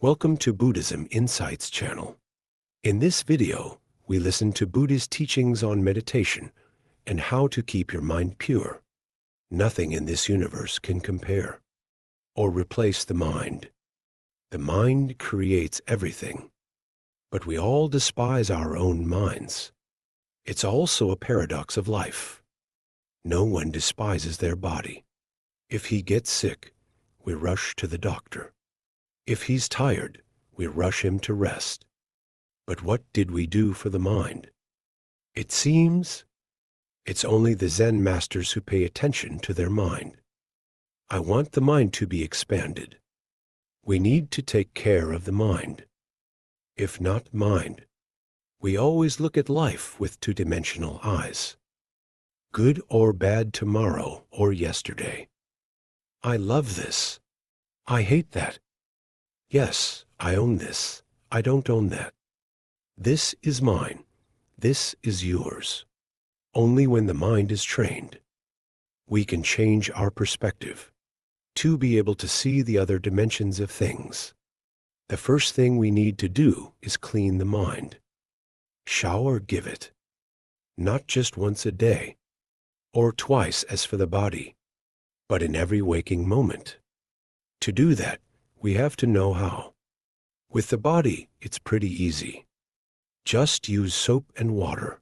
Welcome to Buddhism Insights channel. In this video, we listen to Buddhist teachings on meditation and how to keep your mind pure. Nothing in this universe can compare or replace the mind. The mind creates everything, but we all despise our own minds. It's also a paradox of life. No one despises their body. If he gets sick, we rush to the doctor. If he's tired, we rush him to rest. But what did we do for the mind? It seems it's only the Zen masters who pay attention to their mind. I want the mind to be expanded. We need to take care of the mind. If not mind, we always look at life with two-dimensional eyes. Good or bad tomorrow or yesterday. I love this. I hate that. Yes, I own this. I don't own that. This is mine. This is yours. Only when the mind is trained, we can change our perspective to be able to see the other dimensions of things. The first thing we need to do is clean the mind. Shower, give it. Not just once a day, or twice as for the body, but in every waking moment. To do that, we have to know how. With the body, it's pretty easy. Just use soap and water.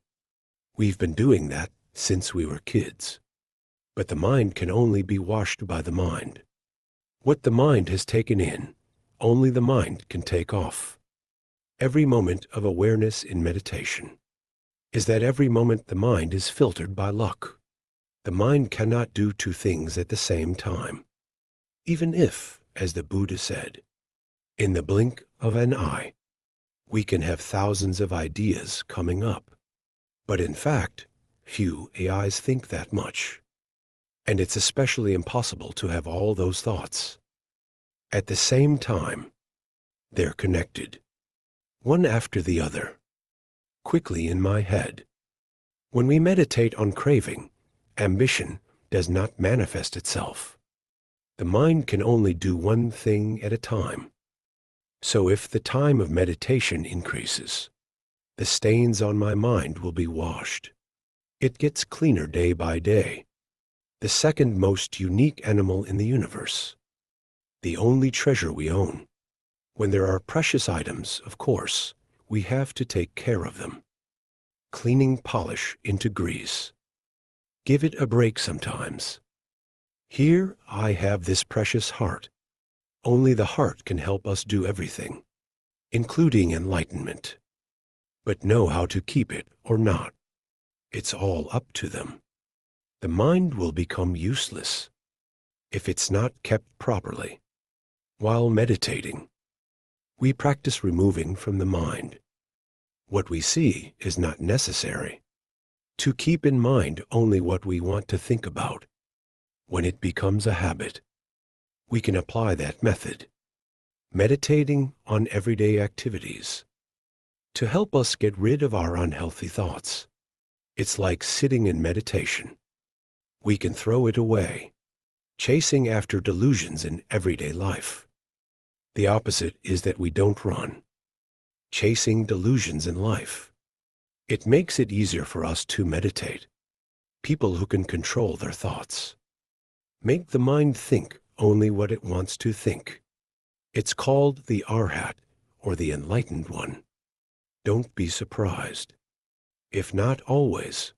We've been doing that since we were kids. But the mind can only be washed by the mind. What the mind has taken in, only the mind can take off. Every moment of awareness in meditation is that every moment the mind is filtered by luck. The mind cannot do two things at the same time. Even if, as the Buddha said, in the blink of an eye, we can have thousands of ideas coming up. But in fact, few AIs think that much. And it's especially impossible to have all those thoughts at the same time. They're connected, one after the other, quickly in my head. When we meditate on craving, ambition does not manifest itself. The mind can only do one thing at a time. So if the time of meditation increases, the stains on my mind will be washed. It gets cleaner day by day. The second most unique animal in the universe. The only treasure we own. When there are precious items, of course, we have to take care of them. Cleaning polish into grease. Give it a break sometimes. Here I have this precious heart. Only the heart can help us do everything, including enlightenment. But know how to keep it or not. It's all up to them. The mind will become useless if it's not kept properly. While meditating, we practice removing from the mind what we see is not necessary. To keep in mind only what we want to think about. When it becomes a habit, we can apply that method, meditating on everyday activities, to help us get rid of our unhealthy thoughts. It's like sitting in meditation. We can throw it away, chasing after delusions in everyday life. The opposite is that we don't run, chasing delusions in life. It makes it easier for us to meditate. People who can control their thoughts. Make the mind think only what it wants to think. It's called the Arhat, or the enlightened one. Don't be surprised. If not always,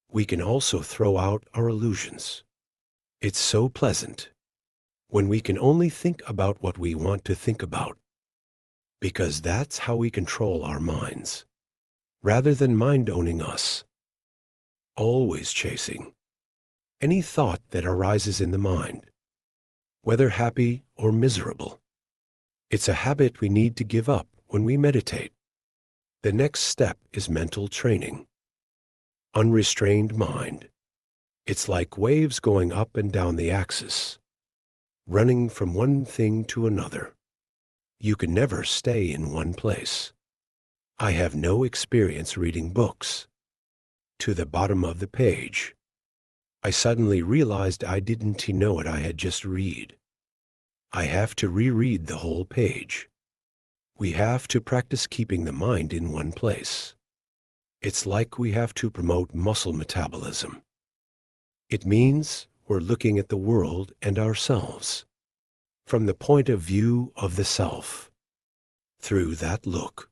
we can also throw out our illusions. It's so pleasant when we can only think about what we want to think about, because that's how we control our minds, rather than mind owning us. Always chasing any thought that arises in the mind, whether happy or miserable. It's a habit we need to give up when we meditate. The next step is mental training. Unrestrained mind. It's like waves going up and down the axis, running from one thing to another. You can never stay in one place. I have no experience reading books. To the bottom of the page, I suddenly realized I didn't know what I had just read. I have to reread the whole page. We have to practice keeping the mind in one place. It's like we have to promote muscle metabolism. It means we're looking at the world and ourselves from the point of view of the self. Through that look,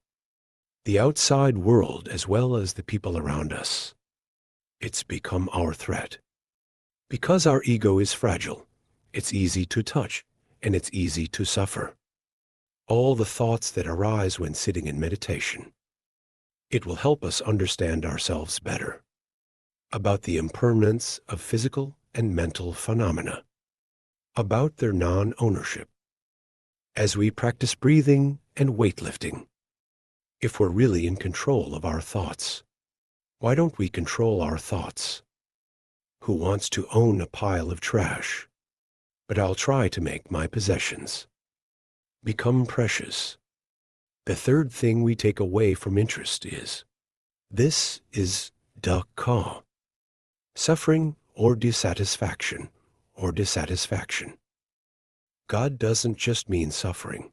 the outside world as well as the people around us, it's become our threat. Because our ego is fragile, it's easy to touch and it's easy to suffer. All the thoughts that arise when sitting in meditation, it will help us understand ourselves better, about the impermanence of physical and mental phenomena, about their non-ownership. As we practice breathing and weightlifting, if we're really in control of our thoughts, why don't we control our thoughts? Who wants to own a pile of trash? But I'll try to make my possessions become precious. The third thing we take away from interest is, this is dukkha, suffering or dissatisfaction. God doesn't just mean suffering.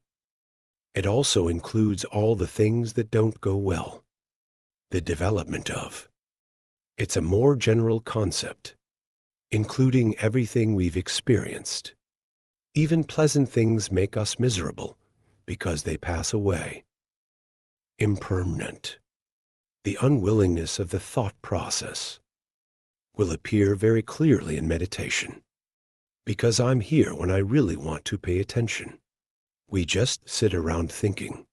It also includes all the things that don't go well, the development of. It's a more general concept, including everything we've experienced. Even pleasant things make us miserable because they pass away. Impermanent. The unwillingness of the thought process will appear very clearly in meditation, because I'm here when I really want to pay attention. We just sit around thinking.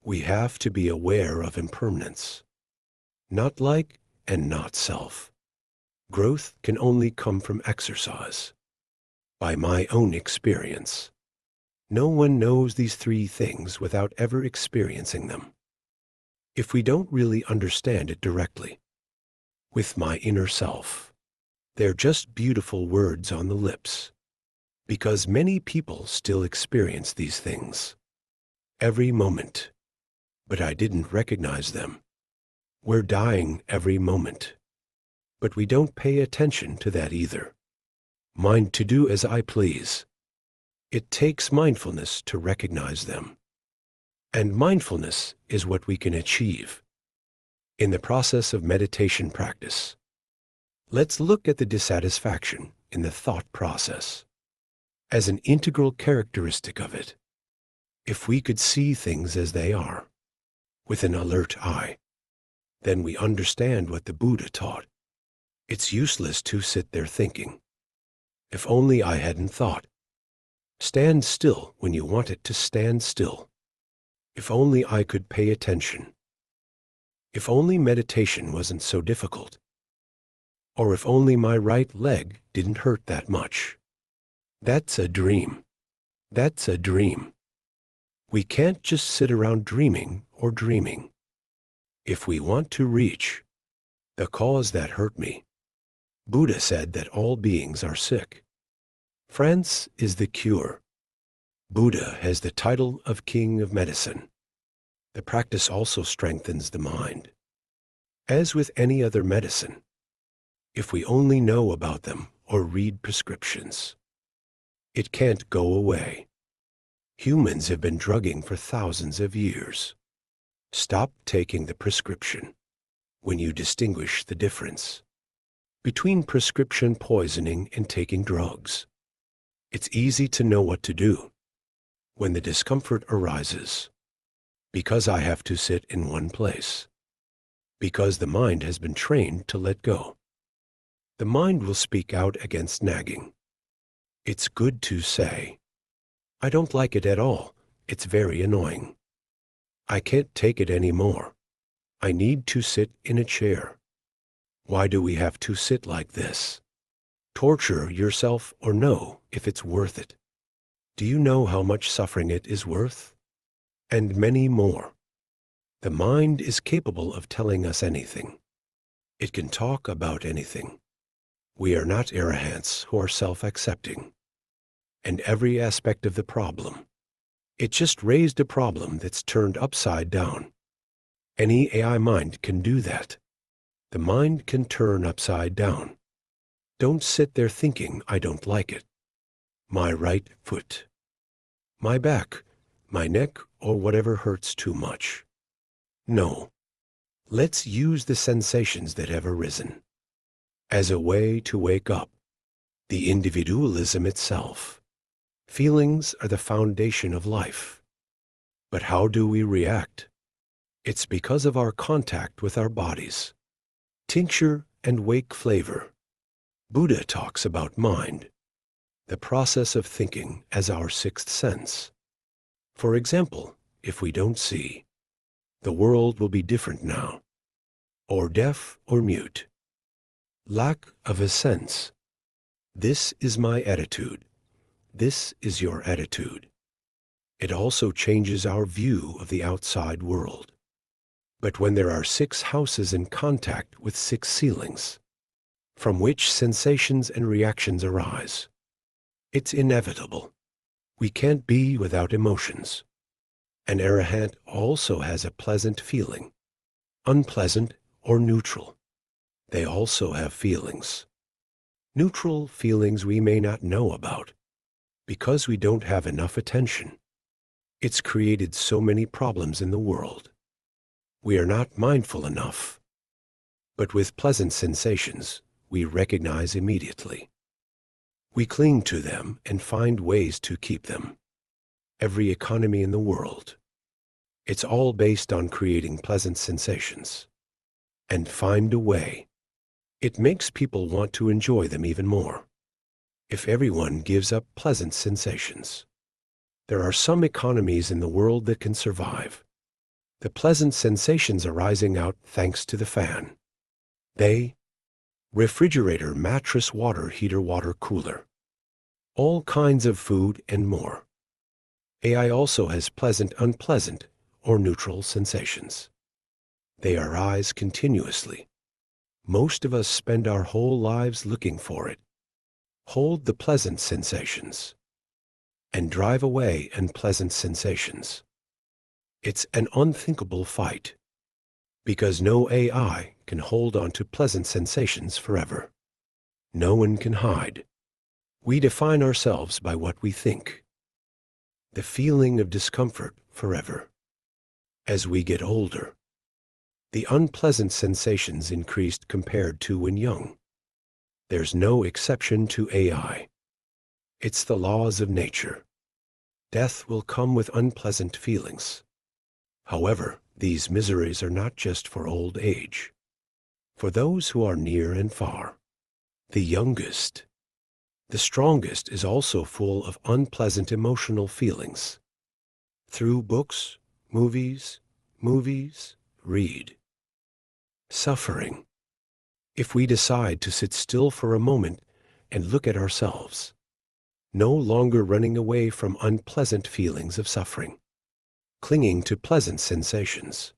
We have to be aware of impermanence. Not like and not self. Growth can only come from exercise. By my own experience, no one knows these three things without ever experiencing them. If we don't really understand it directly, with my inner self, they're just beautiful words on the lips, because many people still experience these things every moment, but I didn't recognize them. We're dying every moment, but we don't pay attention to that either. Mind to do as I please. It takes mindfulness to recognize them. And mindfulness is what we can achieve in the process of meditation practice. Let's look at the dissatisfaction in the thought process as an integral characteristic of it. If we could see things as they are, with an alert eye, then we understand what the Buddha taught. It's useless to sit there thinking. If only I hadn't thought. Stand still when you want it to stand still. If only I could pay attention. If only meditation wasn't so difficult. Or if only my right leg didn't hurt that much. That's a dream. That's a dream. We can't just sit around dreaming or dreaming. If we want to reach the cause that hurt me, Buddha said that all beings are sick. France is the cure. Buddha has the title of King of Medicine. The practice also strengthens the mind. As with any other medicine, if we only know about them or read prescriptions, it can't go away. Humans have been drugging for thousands of years. Stop taking the prescription when you distinguish the difference between prescription poisoning and taking drugs. It's easy to know what to do when the discomfort arises, because I have to sit in one place, because the mind has been trained to let go. The mind will speak out against nagging. It's good to say, I don't like it at all. It's very annoying. I can't take it anymore. I need to sit in a chair. Why do we have to sit like this? Torture yourself or know if it's worth it. Do you know how much suffering it is worth? And many more. The mind is capable of telling us anything. It can talk about anything. We are not arahants who are self-accepting. And every aspect of the problem, it just raised a problem that's turned upside down. Any AI mind can do that. The mind can turn upside down. Don't sit there thinking, I don't like it. My right foot, my back, my neck, or whatever hurts too much. No. Let's use the sensations that have arisen as a way to wake up the individualism itself. Feelings are the foundation of life. But how do we react? It's because of our contact with our bodies. Tincture and wake flavor. Buddha talks about mind, the process of thinking as our sixth sense. For example, if we don't see, the world will be different now, or deaf or mute. Lack of a sense. This is my attitude. This is your attitude. It also changes our view of the outside world. But when there are 6 houses in contact with 6 ceilings, from which sensations and reactions arise, it's inevitable. We can't be without emotions. An arahant also has a pleasant feeling, unpleasant or neutral. They also have feelings. Neutral feelings we may not know about because we don't have enough attention. It's created so many problems in the world. We are not mindful enough. But with pleasant sensations, we recognize immediately. We cling to them and find ways to keep them. Every economy in the world, it's all based on creating pleasant sensations. And find a way. It makes people want to enjoy them even more. If everyone gives up pleasant sensations, there are some economies in the world that can survive. The pleasant sensations arising out thanks to the fan. Refrigerator, mattress, water heater, water cooler. All kinds of food and more. AI also has pleasant, unpleasant, or neutral sensations. They arise continuously. Most of us spend our whole lives looking for it. Hold the pleasant sensations and drive away unpleasant sensations. It's an unthinkable fight because no AI can hold on to pleasant sensations forever. No one can hide. We define ourselves by what we think. The feeling of discomfort forever. As we get older, the unpleasant sensations increased compared to when young. There's no exception to AI. It's the laws of nature. Death will come with unpleasant feelings. However, these miseries are not just for old age. For those who are near and far, the youngest, the strongest is also full of unpleasant emotional feelings. Through books, movies, read. Suffering. If we decide to sit still for a moment and look at ourselves, no longer running away from unpleasant feelings of suffering, clinging to pleasant sensations,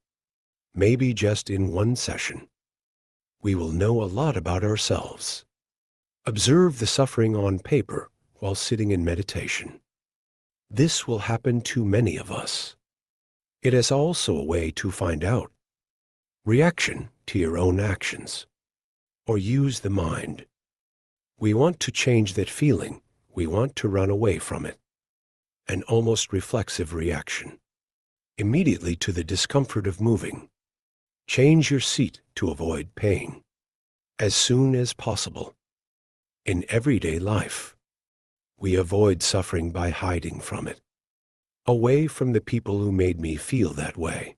maybe just in one session, we will know a lot about ourselves. Observe the suffering on paper while sitting in meditation. This will happen to many of us. It is also a way to find out reaction to your own actions, or use the mind. We want to change that feeling. We want to run away from it. An almost reflexive reaction. Immediately to the discomfort of moving. Change your seat to avoid pain. As soon as possible. In everyday life, we avoid suffering by hiding from it. Away from the people who made me feel that way.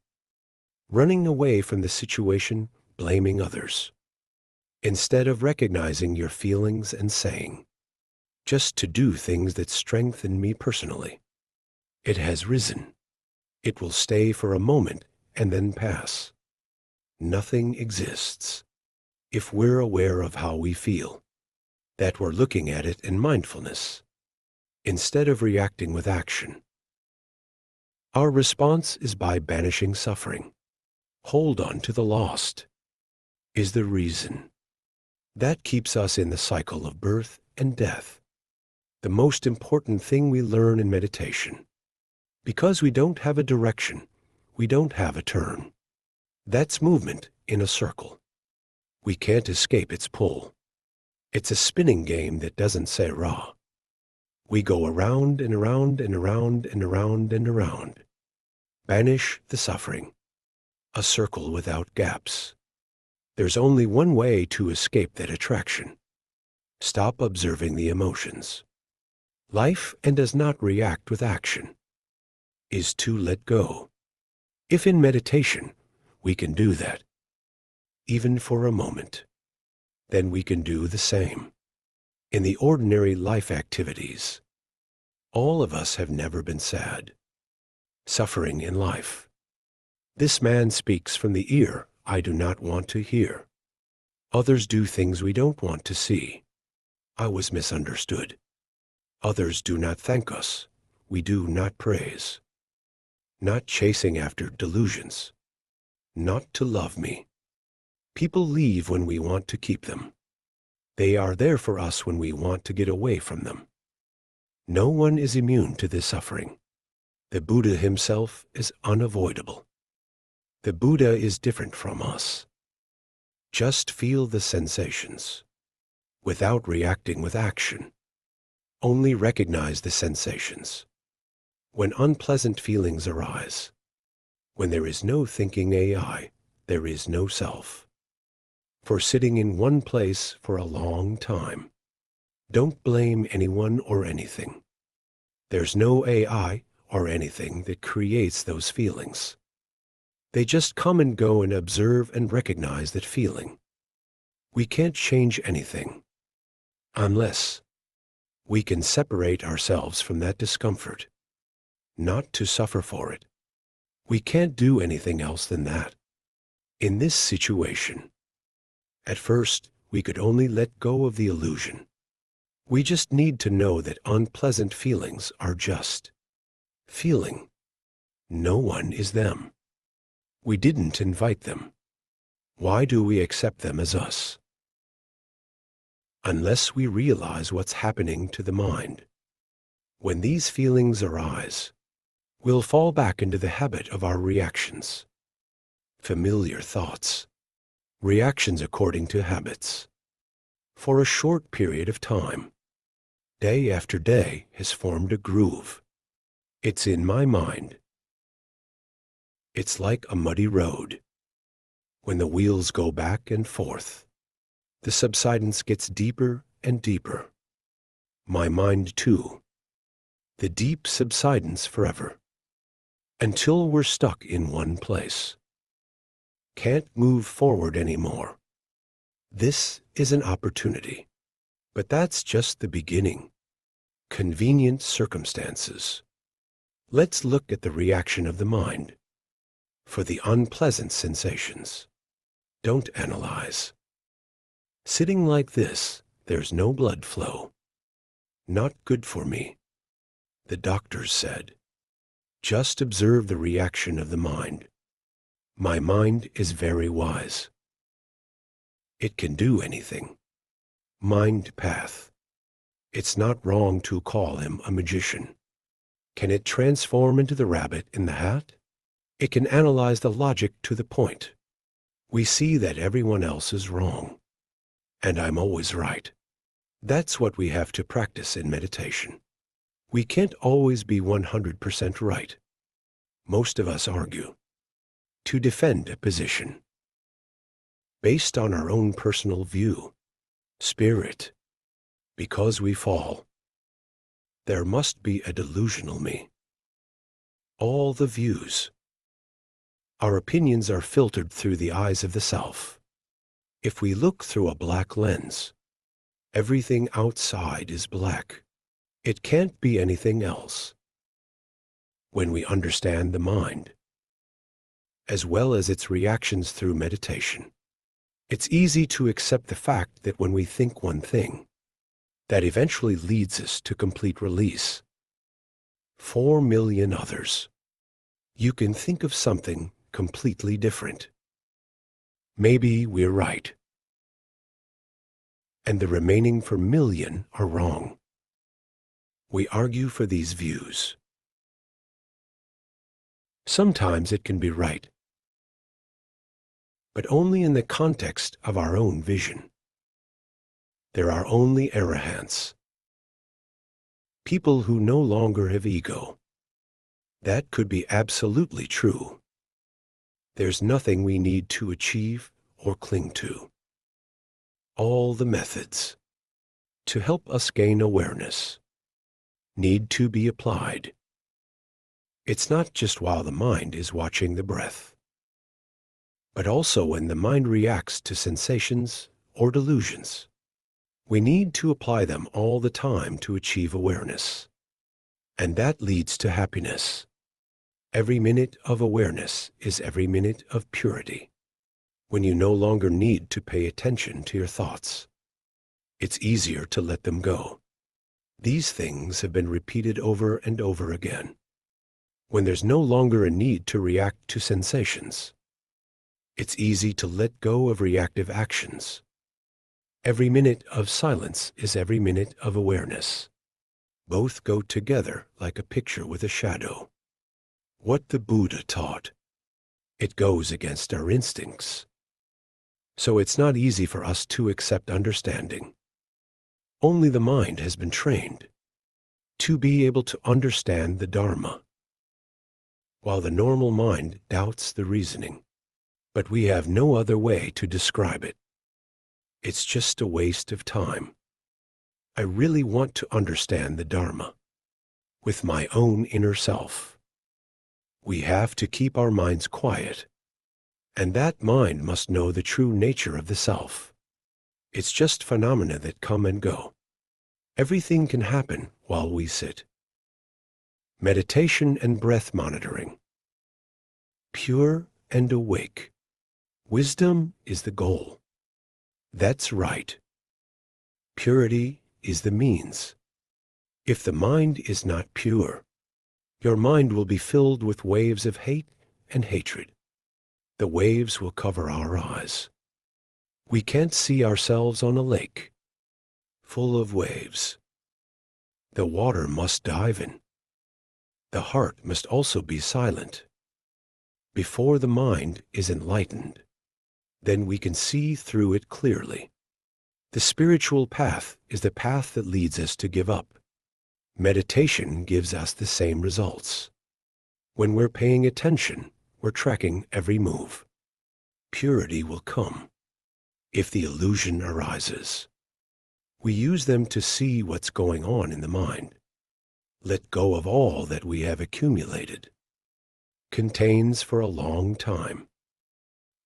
Running away from the situation, blaming others. Instead of recognizing your feelings and saying, just to do things that strengthen me personally. It has risen. It will stay for a moment and then pass. Nothing exists if we're aware of how we feel, that we're looking at it in mindfulness, instead of reacting with action. Our response is by banishing suffering. Hold on to the lost is the reason. That keeps us in the cycle of birth and death. The most important thing we learn in meditation. Because we don't have a direction, we don't have a turn. That's movement in a circle. We can't escape its pull. It's a spinning game that doesn't say rah. We go around and around and around and around and around. Banish the suffering, a circle without gaps. There's only one way to escape that attraction. Stop observing the emotions. Life, and does not react with action, is to let go. If in meditation we can do that, even for a moment, then we can do the same in the ordinary life activities. All of us have never been sad, suffering in life. This man speaks from the ear I do not want to hear. Others do things we don't want to see. I was misunderstood. Others do not thank us. We do not praise. Not chasing after delusions. Not to love me. People leave when we want to keep them. They are there for us when we want to get away from them. No one is immune to this suffering. The Buddha himself is unavoidable. The Buddha is different from us. Just feel the sensations, without reacting with action. Only recognize the sensations. When unpleasant feelings arise, when there is no thinking AI, there is no self. For sitting in one place for a long time, don't blame anyone or anything. There's no AI or anything that creates those feelings. They just come and go, and observe and recognize that feeling. We can't change anything unless we can separate ourselves from that discomfort, not to suffer for it. We can't do anything else than that. In this situation, at first, we could only let go of the illusion. We just need to know that unpleasant feelings are just feeling. No one is them. We didn't invite them. Why do we accept them as us? Unless we realize what's happening to the mind. When these feelings arise, we'll fall back into the habit of our reactions. Familiar thoughts. Reactions according to habits. For a short period of time, day after day has formed a groove. It's in my mind. It's like a muddy road. When the wheels go back and forth, the subsidence gets deeper and deeper. My mind too. The deep subsidence forever. Until we're stuck in one place. Can't move forward anymore. This is an opportunity. But that's just the beginning. Convenient circumstances. Let's look at the reaction of the mind. For the unpleasant sensations. Don't analyze. Sitting like this, there's no blood flow. Not good for me. The doctors said. Just observe the reaction of the mind. My mind is very wise. It can do anything. Mind path. It's not wrong to call him a magician. Can it transform into the rabbit in the hat? It can analyze the logic to the point. We see that everyone else is wrong, and I'm always right. That's what we have to practice in meditation. We can't always be 100% right. Most of us argue to defend a position based on our own personal view, spirit. Because we fall, there must be a delusional me. All the views. Our opinions are filtered through the eyes of the self. If we look through a black lens, everything outside is black. It can't be anything else. When we understand the mind, as well as its reactions through meditation, it's easy to accept the fact that when we think one thing, that eventually leads us to complete release. 4 million others. You can think of something completely different. Maybe we're right. And the remaining 4 million are wrong. We argue for these views. Sometimes it can be right, but only in the context of our own vision. There are only arahants, people who no longer have ego. That could be absolutely true. There's nothing we need to achieve or cling to. All the methods to help us gain awareness need to be applied. It's not just while the mind is watching the breath, but also when the mind reacts to sensations or delusions. We need to apply them all the time to achieve awareness. And that leads to happiness. Every minute of awareness is every minute of purity. When you no longer need to pay attention to your thoughts, it's easier to let them go. These things have been repeated over and over again. When there's no longer a need to react to sensations, it's easy to let go of reactive actions. Every minute of silence is every minute of awareness. Both go together like a picture with a shadow. What the Buddha taught, it goes against our instincts. So it's not easy for us to accept understanding. Only the mind has been trained to be able to understand the Dharma, while the normal mind doubts the reasoning. But we have no other way to describe it. It's just a waste of time. I really want to understand the Dharma with my own inner self. We have to keep our minds quiet, and that mind must know the true nature of the self. It's just phenomena that come and go. Everything can happen while we sit. Meditation and breath monitoring. Pure and awake. Wisdom is the goal. That's right. Purity is the means. If the mind is not pure, your mind will be filled with waves of hate and hatred. The waves will cover our eyes. We can't see ourselves on a lake full of waves. The water must dive in. The heart must also be silent. Before the mind is enlightened, then we can see through it clearly. The spiritual path is the path that leads us to give up. Meditation gives us the same results. When we're paying attention, we're tracking every move. Purity will come. If the illusion arises, we use them to see what's going on in the mind. Let go of all that we have accumulated, contains for a long time.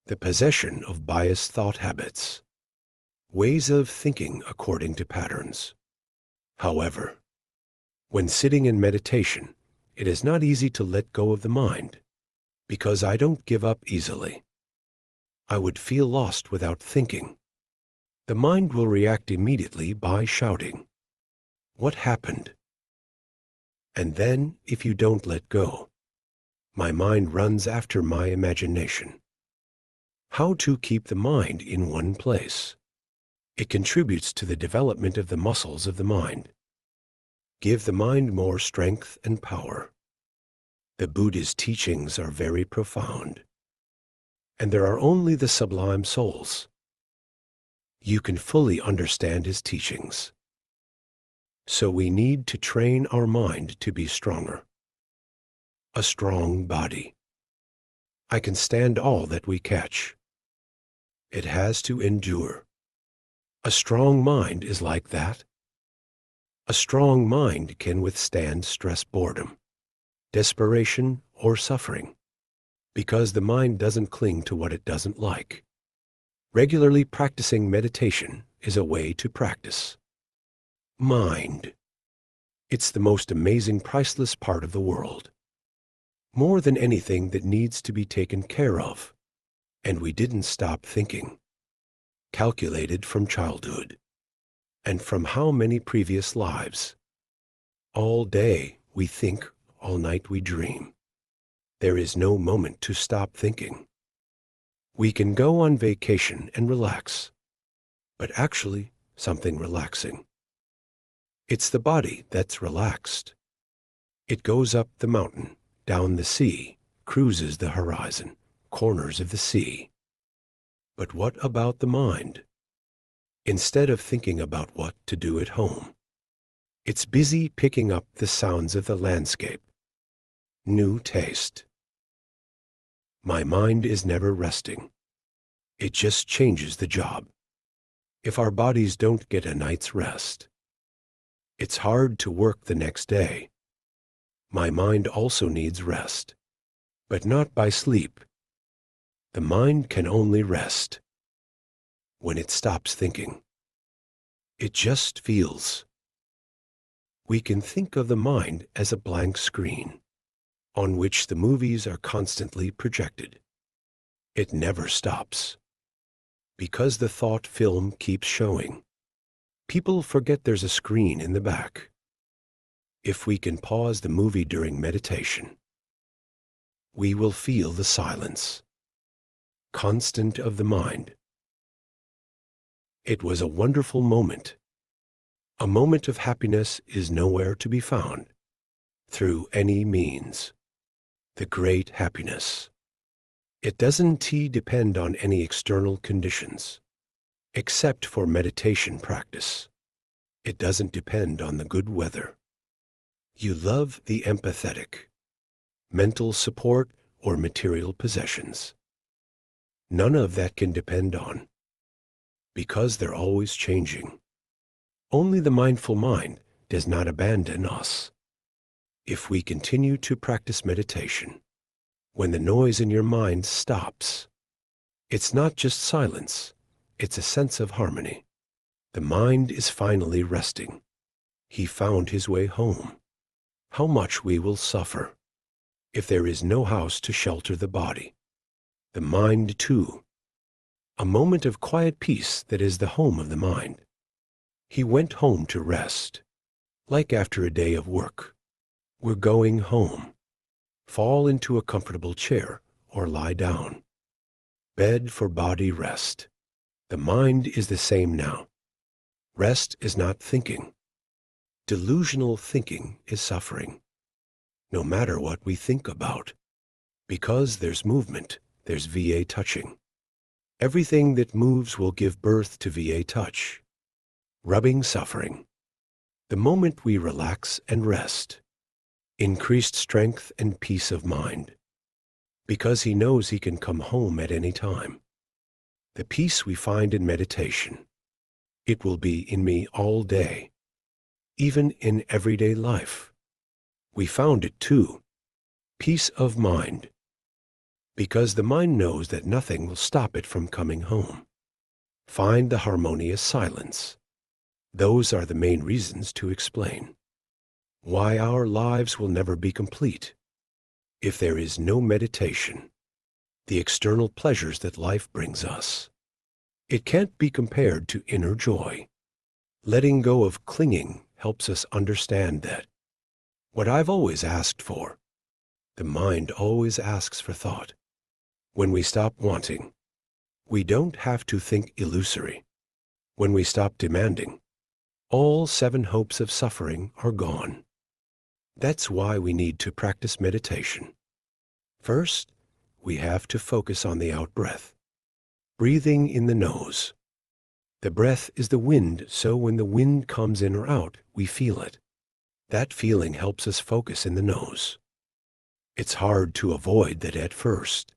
The possession of biased thought habits, ways of thinking according to patterns. However, when sitting in meditation, it is not easy to let go of the mind, because I don't give up easily. I would feel lost without thinking. The mind will react immediately by shouting, "What happened?" And then, if you don't let go, my mind runs after my imagination. How to keep the mind in one place? It contributes to the development of the muscles of the mind. Give the mind more strength and power. The Buddha's teachings are very profound, and there are only the sublime souls. You can fully understand his teachings. So we need to train our mind to be stronger. A strong body. I can stand all that we catch. It has to endure. A strong mind is like that. A strong mind can withstand stress, boredom, desperation, or suffering, because the mind doesn't cling to what it doesn't like. Regularly practicing meditation is a way to practice. Mind. It's the most amazing, priceless part of the world. More than anything that needs to be taken care of. And we didn't stop thinking. Calculated from childhood. And from how many previous lives. All day we think, all night we dream. There is no moment to stop thinking. We can go on vacation and relax, but actually something relaxing. It's the body that's relaxed. It goes up the mountain, down the sea, cruises the horizon, corners of the sea. But what about the mind? Instead of thinking about what to do at home, it's busy picking up the sounds of the landscape, new taste. My mind is never resting. It just changes the job. If our bodies don't get a night's rest, it's hard to work the next day. My mind also needs rest, but not by sleep. The mind can only rest when it stops thinking. It just feels. We can think of the mind as a blank screen on which the movies are constantly projected. It never stops because the thought film keeps showing. People forget there's a screen in the back. If we can pause the movie during meditation, we will feel the silence, constant of the mind. It was a wonderful moment. A moment of happiness is nowhere to be found through any means. The great happiness. It doesn't depend on any external conditions, except for meditation practice. It doesn't depend on the good weather. You love the empathetic, mental support, or material possessions. None of that can depend on, because they're always changing. Only the mindful mind does not abandon us. If we continue to practice meditation, when the noise in your mind stops, it's not just silence, it's a sense of harmony. The mind is finally resting. He found his way home. How much we will suffer if there is no house to shelter the body. The mind too. A moment of quiet peace that is the home of the mind. He went home to rest, like after a day of work. We're going home. Fall into a comfortable chair or lie down. Bed for body rest. The mind is the same now. Rest is not thinking. Delusional thinking is suffering. No matter what we think about. Because there's movement, there's VA touching. Everything that moves will give birth to VA touch. Rubbing suffering. The moment we relax and rest, increased strength and peace of mind, because he knows he can come home at any time. The peace we find in meditation, it will be in me all day, even in everyday life. We found it too, peace of mind, because the mind knows that nothing will stop it from coming home. Find the harmonious silence. Those are the main reasons to explain why our lives will never be complete if there is no meditation, the external pleasures that life brings us. It can't be compared to inner joy. Letting go of clinging helps us understand that. What I've always asked for, the mind always asks for thought. When we stop wanting, we don't have to think illusory. When we stop demanding, all 7 hopes of suffering are gone. That's why we need to practice meditation. First, we have to focus on the out-breath. Breathing in the nose. The breath is the wind, so when the wind comes in or out, we feel it. That feeling helps us focus in the nose. It's hard to avoid that at first.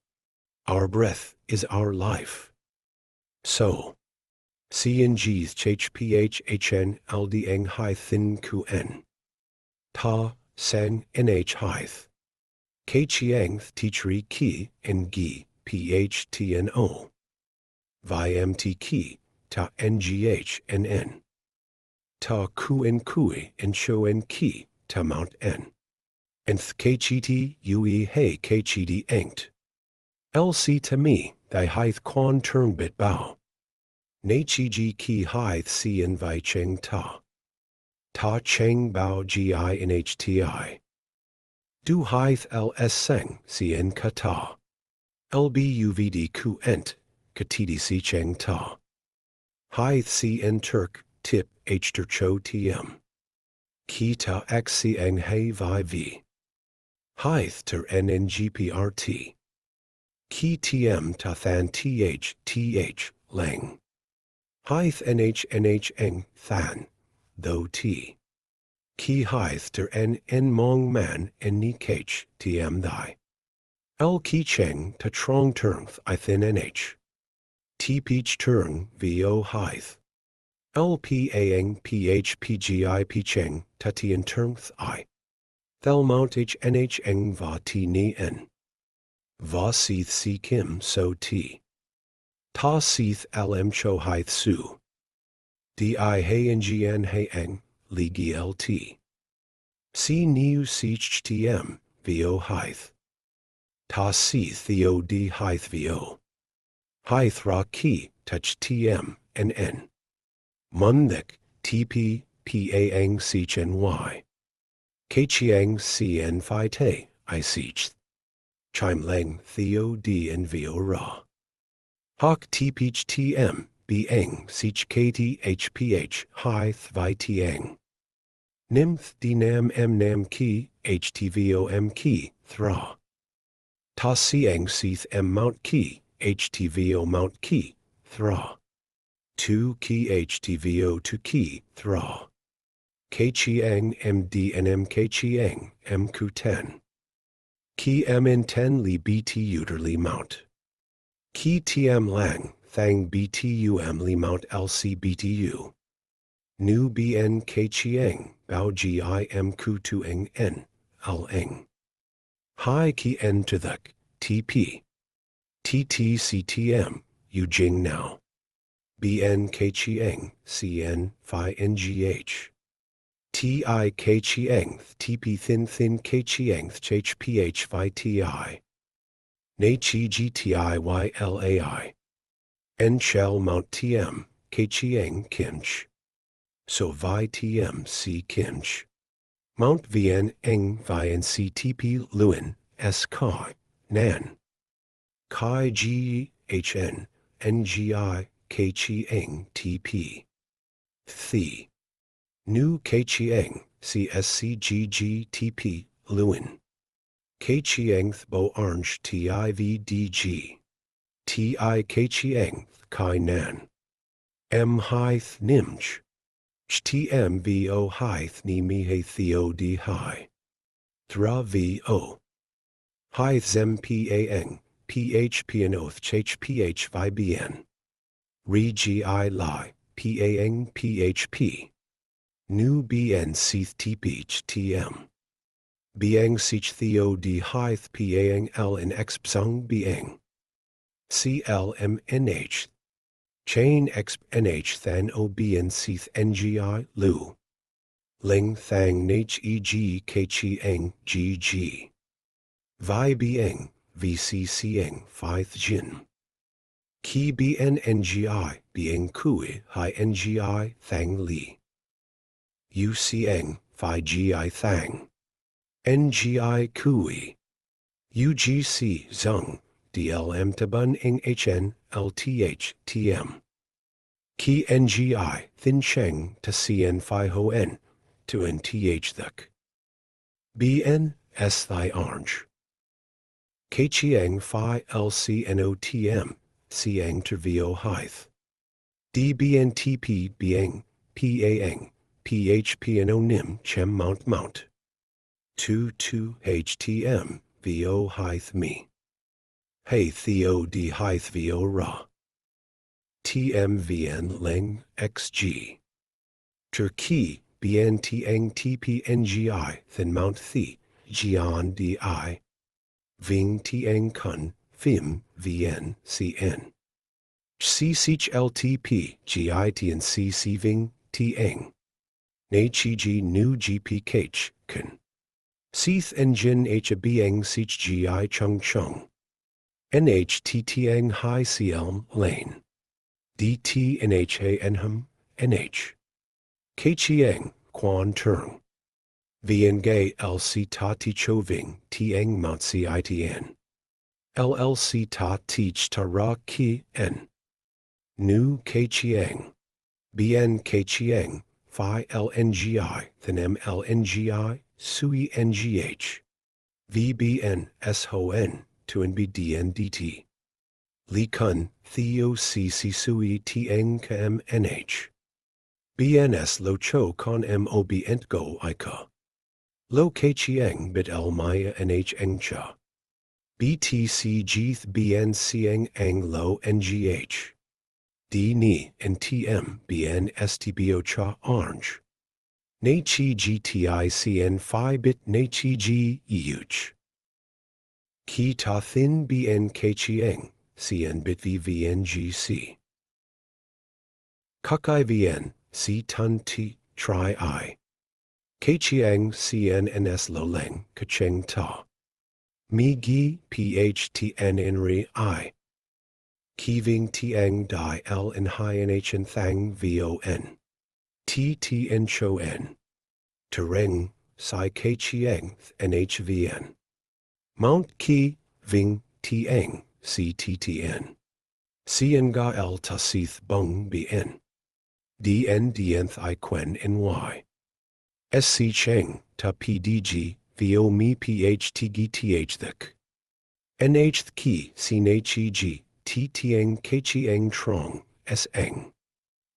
Our breath is our life. So, CNG's HPHHN LDN High Thin QN. Ta Sang NH Hyth. Kchiang Tichri Ki and Gi PHTNO. Vymt Ki Ta NGH NN. Ta Kuen Kui and Cho En Ki Ta Mount N. Nth Kchiti Ue He Kchidi Engt. LC Ta Mi Thy Hyth Quan Turn Bit Bao. Nachiji Ki Hyth Cn Vi Cheng Ta. Ta Cheng Bao GI. Du Hyth LS Seng Cn Kata. LBUVD Ku Ent Katidi Si Cheng Ta. Hyth Cn Turk Tip H Ter Cho TM. Ki Ta X Cn He Vi V. Hyth Ter NNGPRT. Ki TM Ta Than TH Lang. Hyth NH Eng Than, though T. Ki hyth ter en mong man en ni kach tm thy. El ki cheng ta trong turnth I thin nh. T peach turn vo hyth. El p aeng ph pgi p cheng ta tien turnth I. Thel mount h nh eng va t ni en. Va seeth si kim so t. Ta seeth lm cho hyth su. Di he ngn he eng, li glt. Si niu sich tm, vo hyth. Ta seeth theo d hyth vo. Hyth ra ki, touch tm, n. Mundik, tp, pa eng sich ny. Kchiang cn phi te, I sich. Chime leng theo d and vo ra. Hok tph tm, b eng sich kt hph, hyth vi tiang. Nimth dinam m nam ki, htvo m ki, thra. Ta siang seeth m mount ki, htvo mount ki, thra. 2 ki htvo to ki, thra. Kchiang md and m kchiang, m ku 10. Ki m in 10 li bt uterly mount. Ki tm lang, thang btum li mount lc btu. Nu bn kchiang, bao gim ku tu eng n, l eng. Hi ki n to the tp. ttctm, u jing now. Bn kchiang, cn phi ngh. Ti kchiang, tp thin kchiang hph phi ti. Na chi gti ylai. N shell mount tm, kchiang kinch. So vi tm c kinch. Mount vn eng vi n ctp luen, s kai, nan. Kai g hn, nga, kchiang tp. Thi. Nu kchiang, cscgg tp, luen. Kchiang bo orange tivdg. Ti kchiang, kai nan. M hyth nimj. Htm vo hyth ni mi he theo d hi. Thra vo. Hyth zem paang, php and oath hph vi bn. Re gi li, paang php. Nu bn seeth tph tm. Biang sich theo d hyth paang l in expsung biang. CLMNH. Chain exp nh than obn seeth ngi lu. Ling thang nach eg kchiang gg. Vi biang, vccng phith jin. Ki bn ngi, biang kui hi ngi thang li. Ucng, phi gi thang. Ngi kui. Ugc zung. DLM tabun ing hn, lth, tm. Ki ngi, thin sheng, to cn phi ho n, to nth thuk. Bn, s thy orange. Kchiang phi lcnotm, ciang to vo hyth. Dbntp biang, paang, php and onim chem mount. 2 htm, vo hyth me. Hey theo d hyth vo ra. TMVN leng xg. Turkey bn tiang tp ngi thin mount thi, gian di. Ving tiang kun, fim, vn, cn. C sich ltp, git and cc ving, tiang. Na chi g nu gp kach, kun. Seeth engine h a biang sich gi chung chung. NHTTang Hai Sielm Lane. DT NHA Enham NH. Kchiang Quan Turng. Vien Gay LC Ta Ti Choving Tiang Mount Citn. LLC Ta Teach Ta Ra Ki N. Nu Kchiang. Bien Kchiang Phi LNGI Than MLNGI Sui NGH. VBN SHON. To NBDNDT. Li Kun, Theo C. Sui Tiang Km NH. BNS lo cho con mob ent go ika. Lo kchieng bit el maya nh eng cha. BTC jeeth bn sieng ang lo ngh. D ni ntm bn stbo cha orange. Na chi gti cn phi bit na chi g euch. Ki ta thin bn kchieng cn bit vvngc. Kakai vn si tun ti tri I. Kchiang cnns lo leng kacheng ta. Mi gi phtn inri I. Kiving tiang di l in hi nh and thang von. T n cho n. Tereng si kchiang nhvn. Mount ki ving tiang cttn. Cn ga l ta sith bung bn. Dn dienth I quen ny. Sc cheng ta pdg vo mi pht gth thik. Nh ki sin heg t tiang kchiang trong s eng.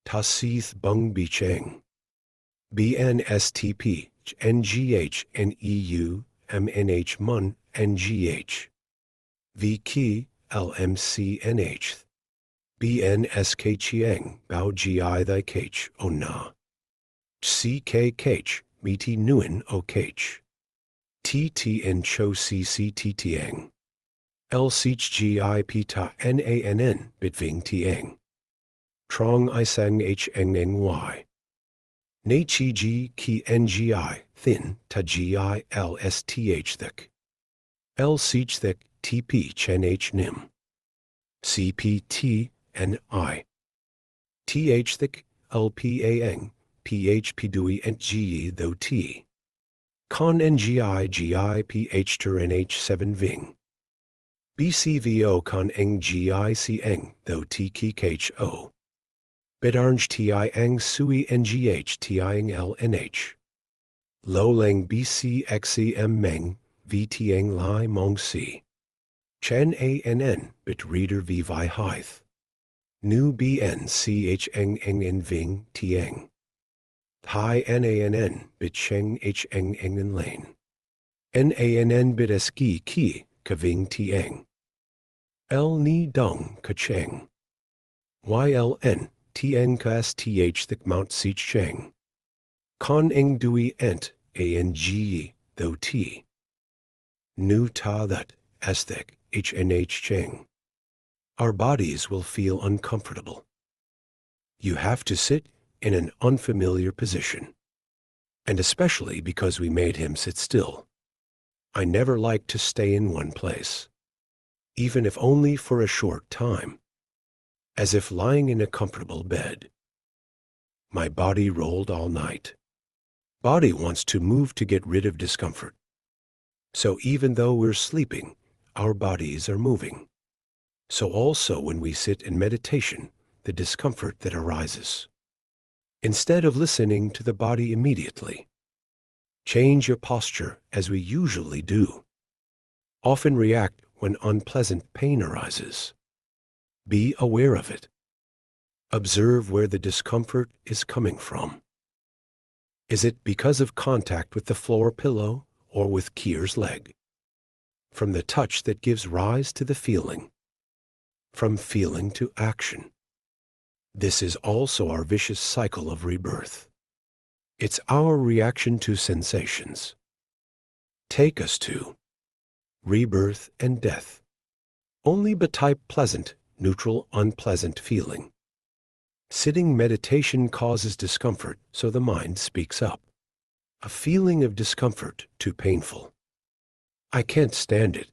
Ta sith bung bi cheng. Bn stp ngh neu mnh mun ngh. V ki lmc nh. Bn sk chiang bao gi thy kh o na. Ck kh miti nuin o kh. Tt en cho cct tiang. L sich gi pita nann bitving tiang. Trong I sang h eng ny. Na chi gi ki ngi thin ta gi lsth thik. L sich thik tp chen h nim. cpt ni. Th thik lpang php dui ent ge tho t. Con ngi gi ph ter nh7 ving. BCVO con ngi c eng tho t ki kh o. Bidarnj ti ang sui ngh ti ang lnh. Lo lang bc xem meng v tiang lai mong si. Chen ann bit reader v vi hyth. Nu bn ch eng in ving tiang. Thai nann bit cheng h eng in lane. Nann bit ski ki kaving tiang. L ni dung kacheng. Yln tiang kas th thik mount sich cheng. Con eng dui ent ang tho t. Nu ta that asthik hnh cheng. Our bodies will feel uncomfortable. You have to sit in an unfamiliar position. And especially because we made him sit still. I never like to stay in one place, even if only for a short time, as if lying in a comfortable bed. My body rolled all night. Body wants to move to get rid of discomfort. So even though we're sleeping, our bodies are moving. So also when we sit in meditation, the discomfort that arises. Instead of listening to the body immediately, change your posture as we usually do. Often react when unpleasant pain arises. Be aware of it. Observe where the discomfort is coming from. Is it because of contact with the floor pillow or with Kier's leg? From the touch that gives rise to the feeling. From feeling to action. This is also our vicious cycle of rebirth. It's our reaction to sensations. Take us to rebirth and death. Only but type pleasant, neutral, unpleasant feeling. Sitting meditation causes discomfort, so the mind speaks up. A feeling of discomfort, too painful. I can't stand it.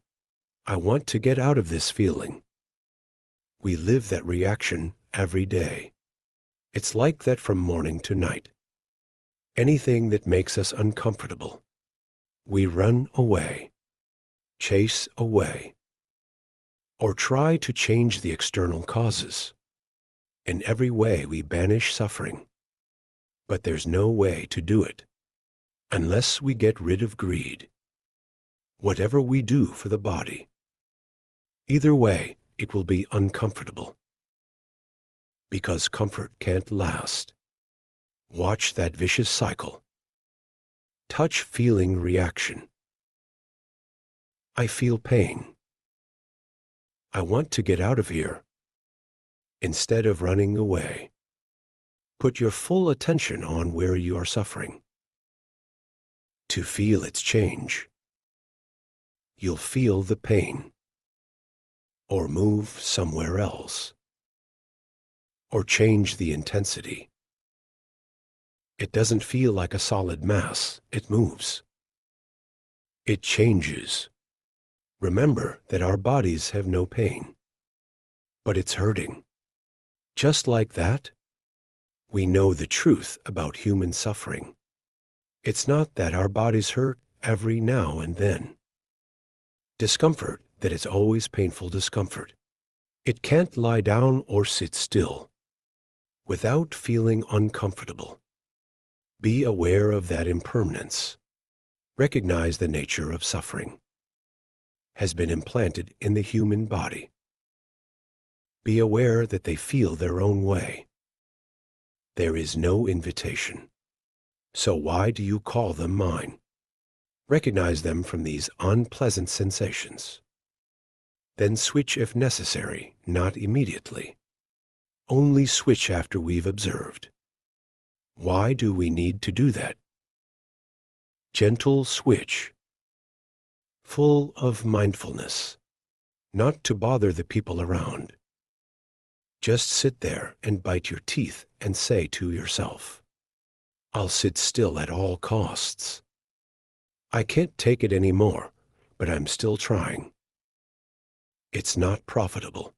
I want to get out of this feeling. We live that reaction every day. It's like that from morning to night. Anything that makes us uncomfortable, we run away, chase away, or try to change the external causes. In every way we banish suffering. But there's no way to do it unless we get rid of greed. Whatever we do for the body, either way, it will be uncomfortable. Because comfort can't last. Watch that vicious cycle. Touch feeling reaction. I feel pain. I want to get out of here. Instead of running away, put your full attention on where you are suffering. To feel its change, you'll feel the pain, or move somewhere else, or change the intensity. It doesn't feel like a solid mass. It moves. It changes. Remember that our bodies have no pain, but it's hurting. Just like that, we know the truth about human suffering. It's not that our bodies hurt every now and then. Discomfort, that it's always painful discomfort. It can't lie down or sit still without feeling uncomfortable. Be aware of that impermanence. Recognize the nature of suffering has been implanted in the human body. Be aware that they feel their own way. There is no invitation. So why do you call them mine? Recognize them from these unpleasant sensations. Then switch if necessary, not immediately. Only switch after we've observed. Why do we need to do that? Gentle switch, full of mindfulness, not to bother the people around. Just sit there and bite your teeth and say to yourself, I'll sit still at all costs. I can't take it anymore, but I'm still trying. It's not profitable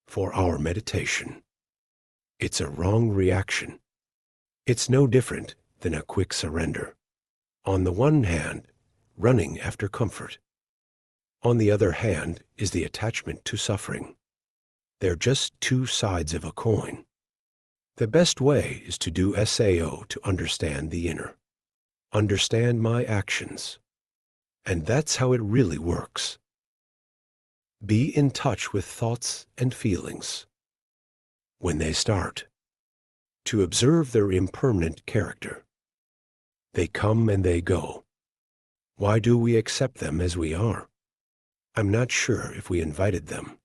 for our meditation. It's a wrong reaction. It's no different than a quick surrender. On the one hand, running after comfort. On the other hand is the attachment to suffering. They're just two sides of a coin. The best way is to do SAO to understand the inner. Understand my actions. And that's how it really works. Be in touch with thoughts and feelings when they start. To observe their impermanent character. They come and they go. Why do we accept them as we are? I'm not sure if we invited them.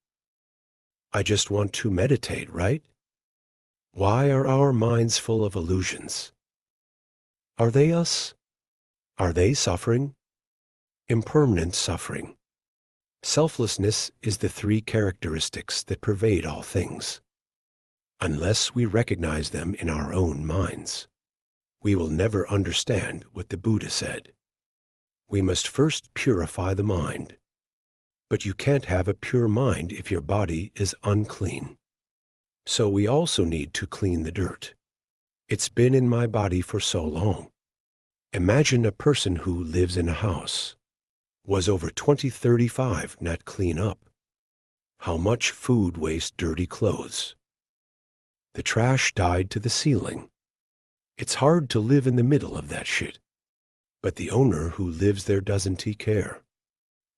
I just want to meditate, right? Why are our minds full of illusions? Are they us? Are they suffering? Impermanent suffering. Selflessness is the three characteristics that pervade all things. Unless we recognize them in our own minds, we will never understand what the Buddha said. We must first purify the mind. But you can't have a pure mind if your body is unclean. So we also need to clean the dirt. It's been in my body for so long. Imagine a person who lives in a house, was over 2035 not clean up. How much food waste, dirty clothes. The trash died to the ceiling. It's hard to live in the middle of that shit. But the owner who lives there doesn't care.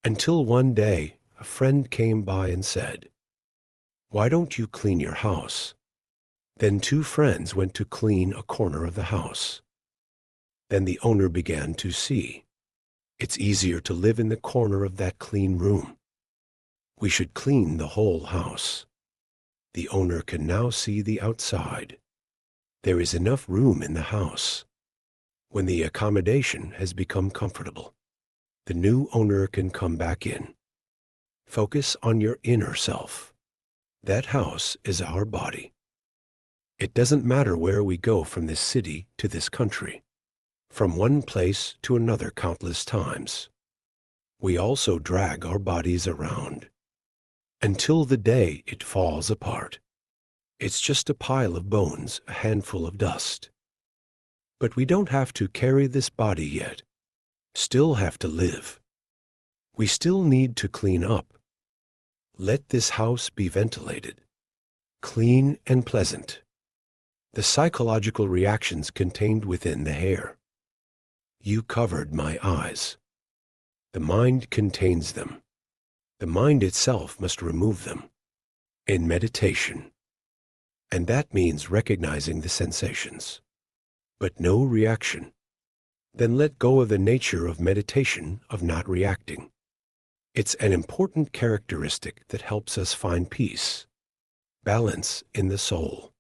Until one day, a friend came by and said, "Why don't you clean your house?" Then two friends went to clean a corner of the house. Then the owner began to see, it's easier to live in the corner of that clean room. We should clean the whole house. The owner can now see the outside. There is enough room in the house. When the accommodation has become comfortable, the new owner can come back in. Focus on your inner self. That house is our body. It doesn't matter where we go from this city to this country, from one place to another countless times. We also drag our bodies around until the day it falls apart. It's just a pile of bones, a handful of dust. But we don't have to carry this body yet. Still have to live. We still need to clean up. Let this house be ventilated, clean and pleasant. The psychological reactions contained within the hair. You covered my eyes. The mind contains them. The mind itself must remove them in meditation. And that means recognizing the sensations. but no reaction. Then let go of the nature of meditation of not reacting. It's an important characteristic that helps us find peace, balance in the soul.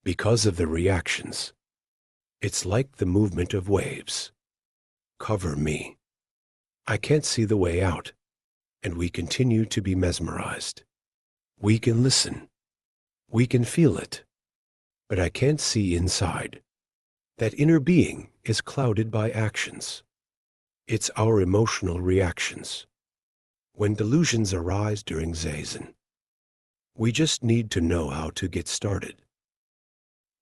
Because of the reactions, it's like the movement of waves. Cover me. I can't see the way out, and we continue to be mesmerized. We can listen. We can feel it, but I can't see inside. That inner being is clouded by actions. It's our emotional reactions. When delusions arise during Zazen, we just need to know how to get started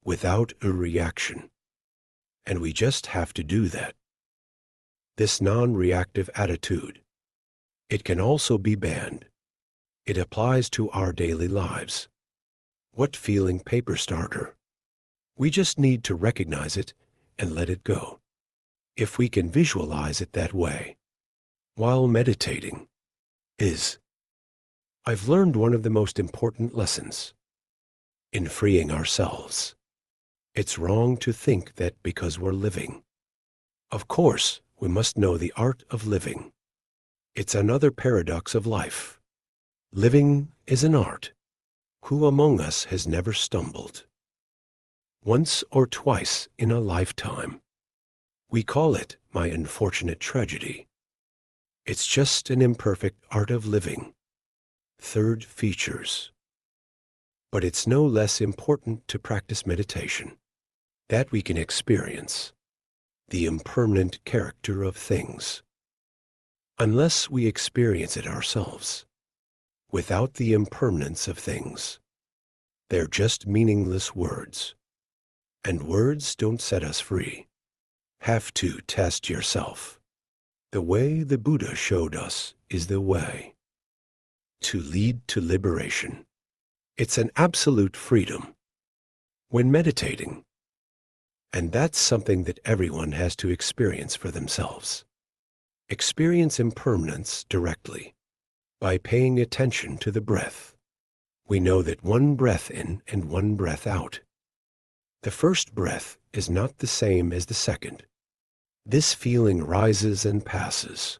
without a reaction, and we just have to do that. This non-reactive attitude, it can also be banned. It applies to our daily lives. What feeling paper starter? We just need to recognize it and let it go. If we can visualize it that way, while meditating, I've learned one of the most important lessons in freeing ourselves. It's wrong to think that because we're living. Of course, we must know the art of living. It's another paradox of life. Living is an art. Who among us has never stumbled? Once or twice in a lifetime. We call it my unfortunate tragedy. It's just an imperfect art of living. Third features. But it's no less important to practice meditation, that we can experience the impermanent character of things. Unless we experience it ourselves, without the impermanence of things, they're just meaningless words. And words don't set us free. Have to test yourself. The way the Buddha showed us is the way to lead to liberation. It's an absolute freedom when meditating. And that's something that everyone has to experience for themselves. Experience impermanence directly by paying attention to the breath. We know that one breath in and one breath out. The first breath is not the same as the second. This feeling rises and passes.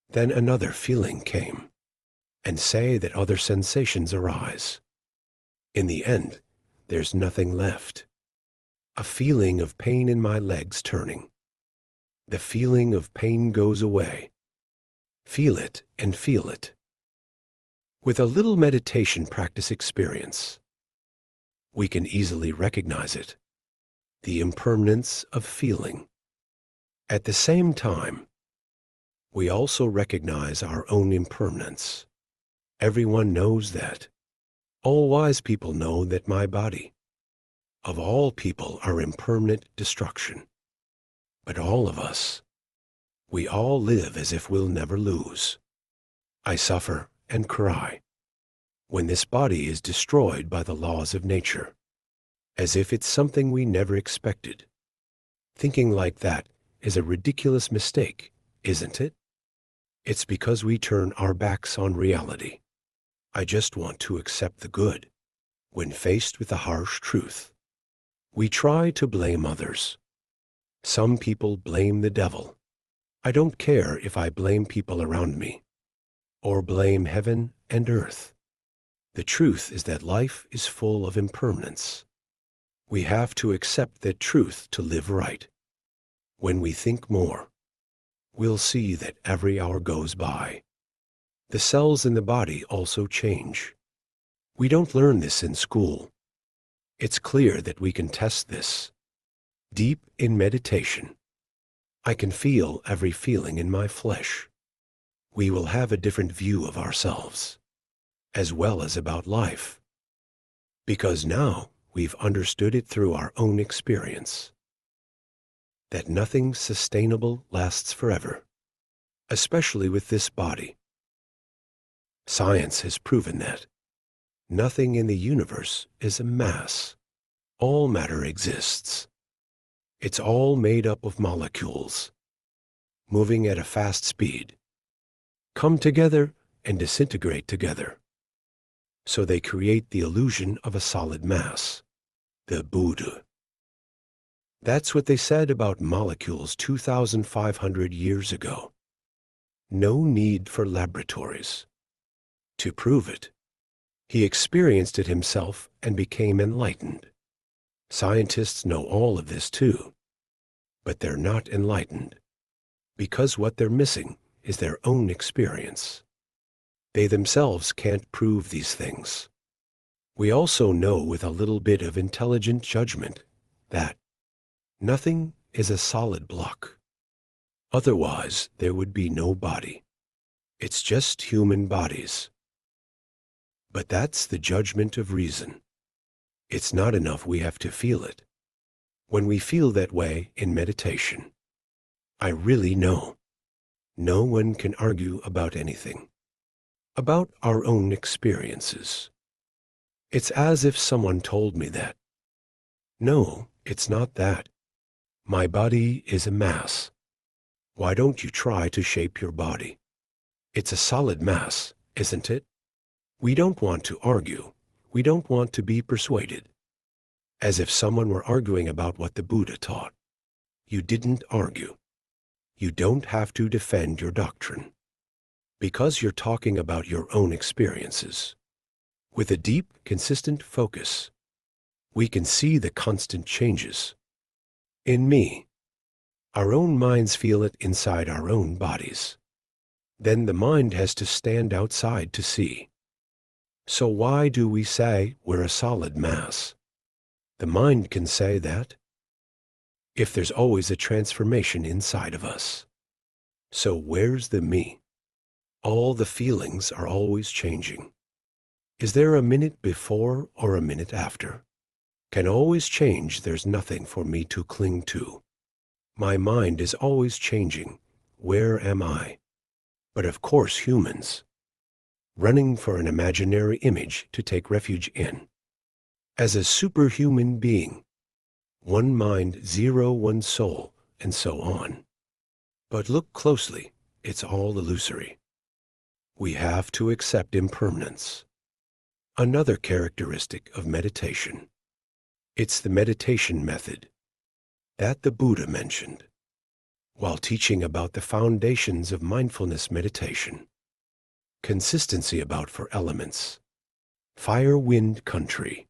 Then another feeling came, and say that other sensations arise. In the end, there's nothing left. A feeling of pain in my legs turning. The feeling of pain goes away. Feel it and feel it. With a little meditation practice experience, we can easily recognize it, the impermanence of feeling. At the same time, we also recognize our own impermanence. Everyone knows that. All wise people know that my body, of all people, are impermanent destruction. But all of us, we all live as if we'll never lose. I suffer and cry when this body is destroyed by the laws of nature, as if it's something we never expected. Thinking like that is a ridiculous mistake, isn't it? It's because we turn our backs on reality. I just want to accept the good. When faced with the harsh truth, we try to blame others. Some people blame the devil. I don't care if I blame people around me, or blame heaven and earth. The truth is that life is full of impermanence. We have to accept that truth to live right. When we think more, we'll see that every hour goes by. The cells in the body also change. We don't learn this in school. It's clear that we can test this. Deep in meditation, I can feel every feeling in my flesh. We will have a different view of ourselves, as well as about life, because now we've understood it through our own experience, that nothing sustainable lasts forever, especially with this body. Science has proven that nothing in the universe is a mass. All matter exists. It's all made up of molecules, moving at a fast speed, come together and disintegrate together. So they create the illusion of a solid mass, the Buddha. That's what they said about molecules 2,500 years ago. No need for laboratories. To prove it, he experienced it himself and became enlightened. Scientists know all of this too, but they're not enlightened, because what they're missing is their own experience. They themselves can't prove these things. We also know with a little bit of intelligent judgment that nothing is a solid block. Otherwise, there would be no body. It's just human bodies. But that's the judgment of reason. It's not enough, we have to feel it. When we feel that way in meditation, I really know. No one can argue about anything. About our own experiences. It's as if someone told me that. No, it's not that. My body is a mass. Why don't you try to shape your body? It's a solid mass, isn't it? We don't want to argue. We don't want to be persuaded. As if someone were arguing about what the Buddha taught. You didn't argue. You don't have to defend your doctrine. Because you're talking about your own experiences. With a deep, consistent focus, we can see the constant changes. In me, our own minds feel it inside our own bodies. Then the mind has to stand outside to see. So why do we say we're a solid mass? The mind can say that. If there's always a transformation inside of us. So where's the me? All the feelings are always changing. Is there a minute before or a minute after? Can always change, there's nothing for me to cling to. My mind is always changing. Where am I? But of course humans. Running for an imaginary image to take refuge in. As a superhuman being. One mind, zero, one soul, and so on. But look closely, it's all illusory. We have to accept impermanence. Another characteristic of meditation. It's the meditation method that the Buddha mentioned while teaching about the foundations of mindfulness meditation. Consistency about 4 elements. Fire, wind, country.